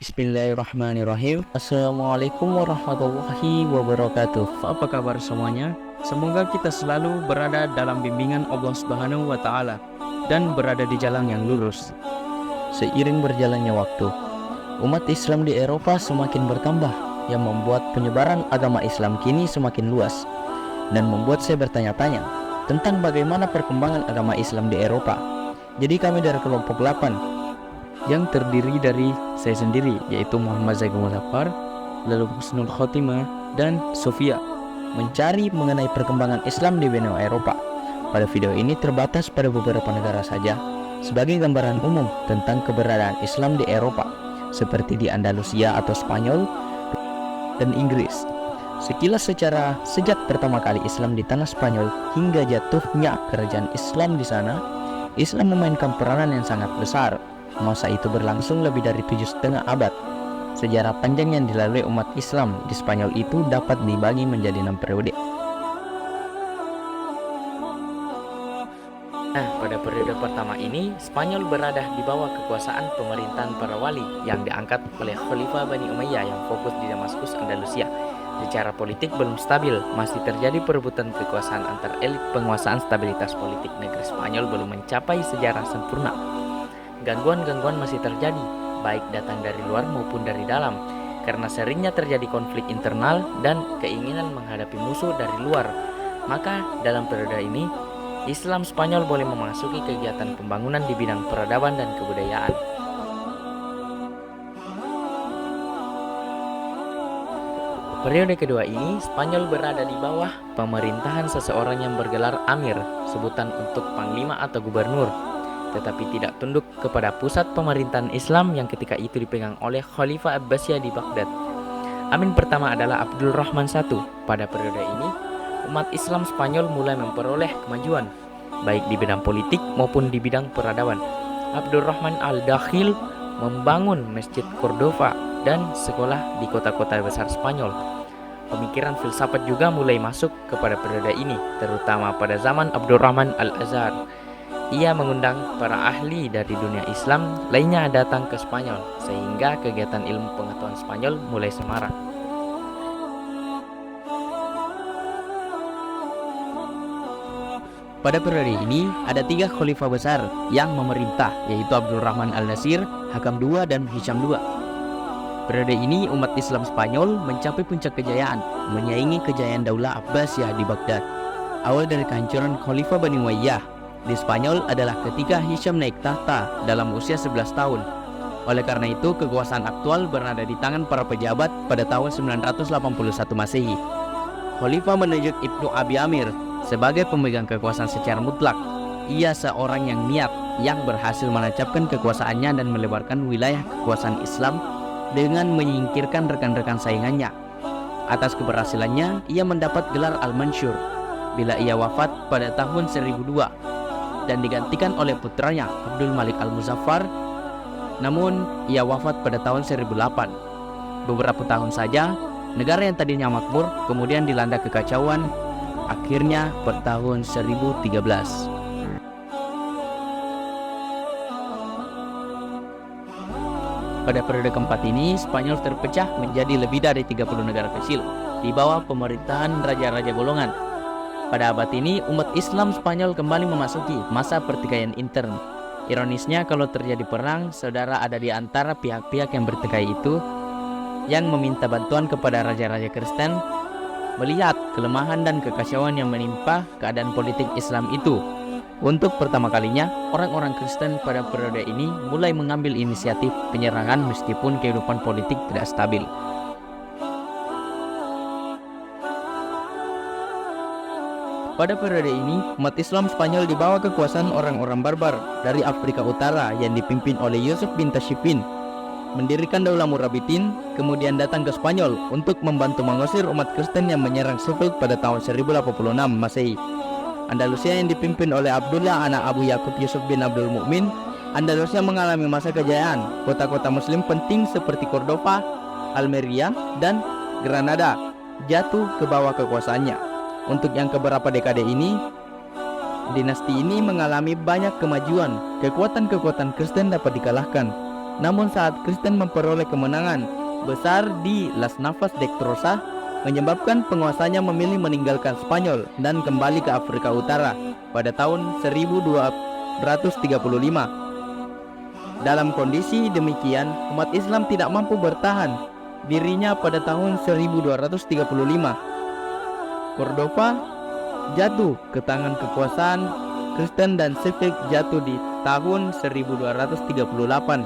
Bismillahirrahmanirrahim. Assalamualaikum warahmatullahi wabarakatuh. Apa kabar semuanya? Semoga kita selalu berada dalam bimbingan Allah Subhanahu wa Ta'ala dan berada di jalan yang lurus. Seiring berjalannya waktu, umat Islam di Eropa semakin bertambah, yang membuat penyebaran agama Islam kini semakin luas dan membuat saya bertanya-tanya tentang bagaimana perkembangan agama Islam di Eropa. Jadi kami dari kelompok 8 yang terdiri dari saya sendiri, yaitu Muhammad Zaky Muzaffar, lalu Husnul Khotimah, dan Sofia, mencari mengenai perkembangan Islam di benua Eropa. Pada video ini terbatas pada beberapa negara saja, sebagai gambaran umum tentang keberadaan Islam di Eropa, seperti di Andalusia atau Spanyol dan Inggris. Sekilas secara sejak pertama kali Islam di tanah Spanyol hingga jatuhnya kerajaan Islam di sana, Islam memainkan peranan yang sangat besar. Masa itu berlangsung lebih dari 7,5 abad. Sejarah panjang yang dilalui umat Islam di Spanyol itu dapat dibagi menjadi 6 periode. Pada periode pertama ini, Spanyol berada di bawah kekuasaan pemerintahan para wali yang diangkat oleh Khalifah Bani Umayyah yang fokus di Damaskus, Andalusia. Secara politik belum stabil, masih terjadi perebutan kekuasaan antar elit penguasaan. Stabilitas politik negeri Spanyol belum mencapai sejarah sempurna. Gangguan-gangguan masih terjadi, baik datang dari luar maupun dari dalam, karena seringnya terjadi konflik internal dan keinginan menghadapi musuh dari luar. Maka dalam periode ini, Islam Spanyol boleh memasuki kegiatan pembangunan di bidang peradaban dan kebudayaan. Periode kedua ini, Spanyol berada di bawah pemerintahan seseorang yang bergelar Amir, sebutan untuk panglima atau gubernur, tetapi tidak tunduk kepada pusat pemerintahan Islam yang ketika itu dipegang oleh Khalifah Abbasiyah di Baghdad. Amin pertama adalah Abdul Rahman I. Pada periode ini, umat Islam Spanyol mulai memperoleh kemajuan, baik di bidang politik maupun di bidang peradaban. Abdul Rahman al-Dakhil membangun Masjid Cordova dan sekolah di kota-kota besar Spanyol. Pemikiran filsafat juga mulai masuk kepada periode ini, terutama pada zaman Abdul Rahman al-Azhar. Ia mengundang para ahli dari dunia Islam lainnya datang ke Spanyol, sehingga kegiatan ilmu pengetahuan Spanyol mulai semarak. Pada periode ini, ada 3 khalifah besar yang memerintah, yaitu Abdul Rahman al-Nasir, Hakam II, dan Hisham II. Periode ini, umat Islam Spanyol mencapai puncak kejayaan, menyaingi kejayaan Daulah Abbasiyah di Baghdad. Awal dari kehancuran Khalifah Bani Umayyah di Spanyol adalah ketika Hisham naik tahta dalam usia 11 tahun. Oleh karena itu, kekuasaan aktual berada di tangan para pejabat pada tahun 981 Masehi. Khalifah menunjuk Ibnu Abi Amir sebagai pemegang kekuasaan secara mutlak. Ia seorang yang niat yang berhasil menancapkan kekuasaannya dan melebarkan wilayah kekuasaan Islam dengan menyingkirkan rekan-rekan saingannya. Atas keberhasilannya, ia mendapat gelar Al-Mansyur bila ia wafat pada tahun 1002 dan digantikan oleh putranya Abdul Malik Al-Muzaffar. Namun ia wafat pada tahun 1008. Beberapa tahun saja, negara yang tadinya makmur kemudian dilanda kekacauan, akhirnya pada tahun 1013. Pada periode keempat ini, Spanyol terpecah menjadi lebih dari 30 negara kecil di bawah pemerintahan raja-raja golongan. Pada abad ini, umat Islam Spanyol kembali memasuki masa pertikaian intern. Ironisnya, kalau terjadi perang, saudara ada di antara pihak-pihak yang bertikai itu yang meminta bantuan kepada raja-raja Kristen. Melihat kelemahan dan kekacauan yang menimpa keadaan politik Islam itu, untuk pertama kalinya, orang-orang Kristen pada periode ini mulai mengambil inisiatif penyerangan meskipun kehidupan politik tidak stabil. Pada periode ini, umat Islam Spanyol di bawah kekuasaan orang-orang barbar dari Afrika Utara yang dipimpin oleh Yusuf bin Tashfin mendirikan Daulah Murabitin, kemudian datang ke Spanyol untuk membantu mengusir umat Kristen yang menyerang Sheffield pada tahun 1086 Masehi. Andalusia yang dipimpin oleh Abdullah anak Abu Yakub Yusuf bin Abdul Mukmin. Andalusia mengalami masa kejayaan. Kota-kota muslim penting seperti Cordova, Almeria, dan Granada jatuh ke bawah kekuasaannya. Untuk yang keberapa dekade ini, dinasti ini mengalami banyak kemajuan. Kekuatan-kekuatan Kristen dapat dikalahkan. Namun saat Kristen memperoleh kemenangan besar di Las Navas de Trosa, menyebabkan penguasanya memilih meninggalkan Spanyol dan kembali ke Afrika Utara pada tahun 1235. Dalam kondisi demikian, umat Islam tidak mampu bertahan dirinya pada tahun 1235. Cordova jatuh ke tangan kekuasaan Kristen dan Seville jatuh di tahun 1238.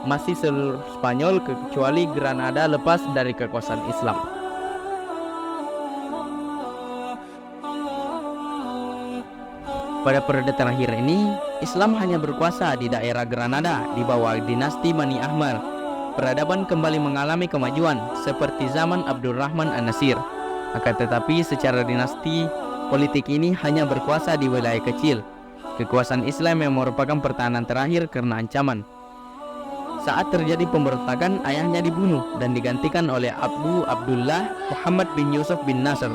Masih seluruh Spanyol kecuali Granada lepas dari kekuasaan Islam. Pada periode terakhir ini, Islam hanya berkuasa di daerah Granada di bawah dinasti Bani Ahmad. Peradaban kembali mengalami kemajuan seperti zaman Abdurrahman An-Nasir. Akan tetapi secara dinasti, politik ini hanya berkuasa di wilayah kecil. Kekuasaan Islam yang merupakan pertahanan terakhir karena ancaman. Saat terjadi pemberontakan, ayahnya dibunuh dan digantikan oleh Abu Abdullah Muhammad bin Yusuf bin Nasr.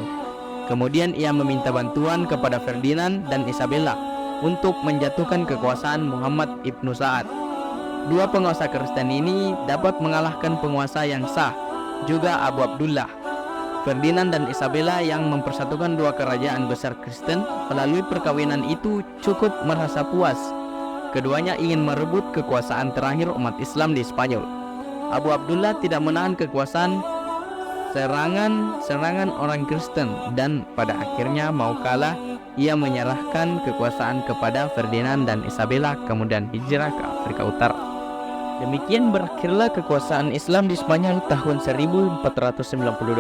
Kemudian ia meminta bantuan kepada Ferdinand dan Isabella untuk menjatuhkan kekuasaan Muhammad ibnu Sa'ad. Dua penguasa Kristen ini dapat mengalahkan penguasa yang sah, juga Abu Abdullah. Ferdinand dan Isabella yang mempersatukan dua kerajaan besar Kristen melalui perkawinan itu cukup merasa puas. Keduanya ingin merebut kekuasaan terakhir umat Islam di Spanyol. Abu Abdullah tidak menahan kekuasaan serangan orang Kristen dan pada akhirnya mau kalah, ia menyerahkan kekuasaan kepada Ferdinand dan Isabella kemudian hijrah ke Afrika Utara. Demikian berakhirlah kekuasaan Islam di Spanyol tahun 1492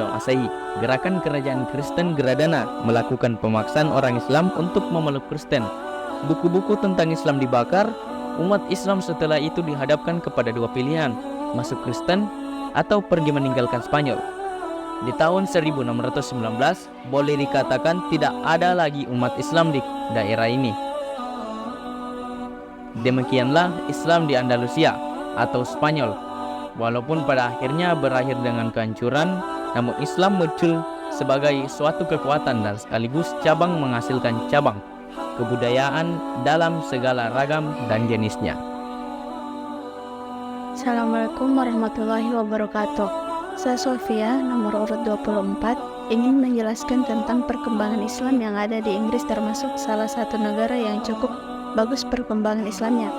Masehi. Gerakan kerajaan Kristen Granada melakukan pemaksaan orang Islam untuk memeluk Kristen. Buku-buku tentang Islam dibakar. Umat Islam setelah itu dihadapkan kepada dua pilihan, masuk Kristen atau pergi meninggalkan Spanyol. Di tahun 1619 boleh dikatakan tidak ada lagi umat Islam di daerah ini. Demikianlah Islam di Andalusia atau Spanyol. Walaupun pada akhirnya berakhir dengan kehancuran, namun Islam muncul sebagai suatu kekuatan dan sekaligus cabang menghasilkan cabang kebudayaan dalam segala ragam dan jenisnya. Assalamualaikum warahmatullahi wabarakatuh. Saya Sofia, nomor urut 24, ingin menjelaskan tentang perkembangan Islam yang ada di Inggris, termasuk salah satu negara yang cukup bagus perkembangan Islamnya.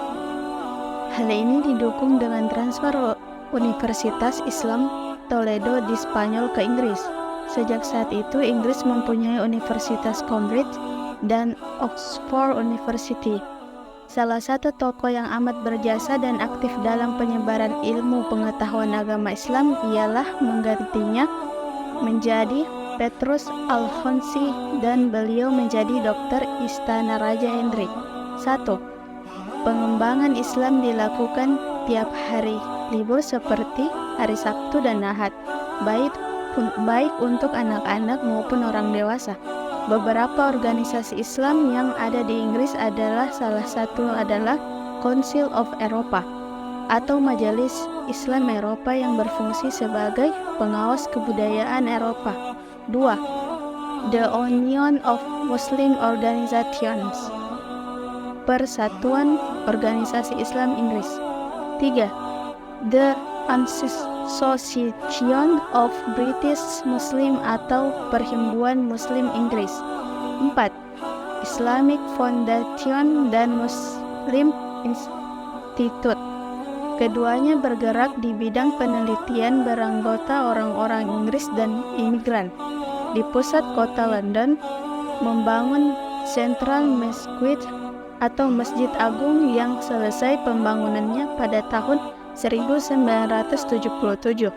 Hal ini didukung dengan transfer Universitas Islam Toledo di Spanyol ke Inggris. Sejak saat itu, Inggris mempunyai Universitas Cambridge dan Oxford University. Salah satu tokoh yang amat berjasa dan aktif dalam penyebaran ilmu pengetahuan agama Islam ialah menggantinya menjadi Petrus Alfonsi dan beliau menjadi dokter Istana Raja Henry. 1. Pengembangan Islam dilakukan tiap hari libur seperti hari Sabtu dan Ahad, baik untuk anak-anak maupun orang dewasa. Beberapa organisasi Islam yang ada di Inggris adalah salah satu adalah Council of Europa atau Majelis Islam Eropa yang berfungsi sebagai pengawas kebudayaan Eropa. 2. The Union of Muslim Organizations, Persatuan Organisasi Islam Inggris. 3. The Association of British Muslim atau Perhimpunan Muslim Inggris. 4. Islamic Foundation dan Muslim Institute. Keduanya bergerak di bidang penelitian beranggota orang-orang Inggris dan imigran. Di pusat kota London, membangun Central Mosque atau Masjid Agung yang selesai pembangunannya pada tahun 1977,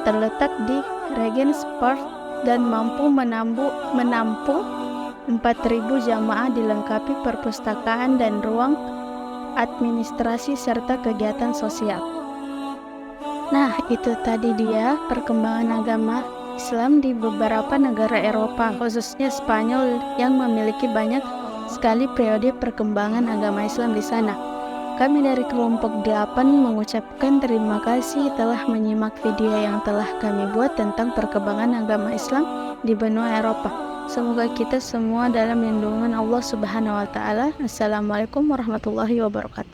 terletak di Regent's Park dan mampu menampung 4.000 jamaah, dilengkapi perpustakaan dan ruang administrasi serta kegiatan sosial. Nah, itu tadi dia perkembangan agama Islam di beberapa negara Eropa, khususnya Spanyol yang memiliki banyak sekali periode perkembangan agama Islam di sana. Kami dari kelompok 8 mengucapkan terima kasih telah menyimak video yang telah kami buat tentang perkembangan agama Islam di benua Eropa. Semoga kita semua dalam lindungan Allah Subhanahu wa Ta'ala. Assalamualaikum warahmatullahi wabarakatuh.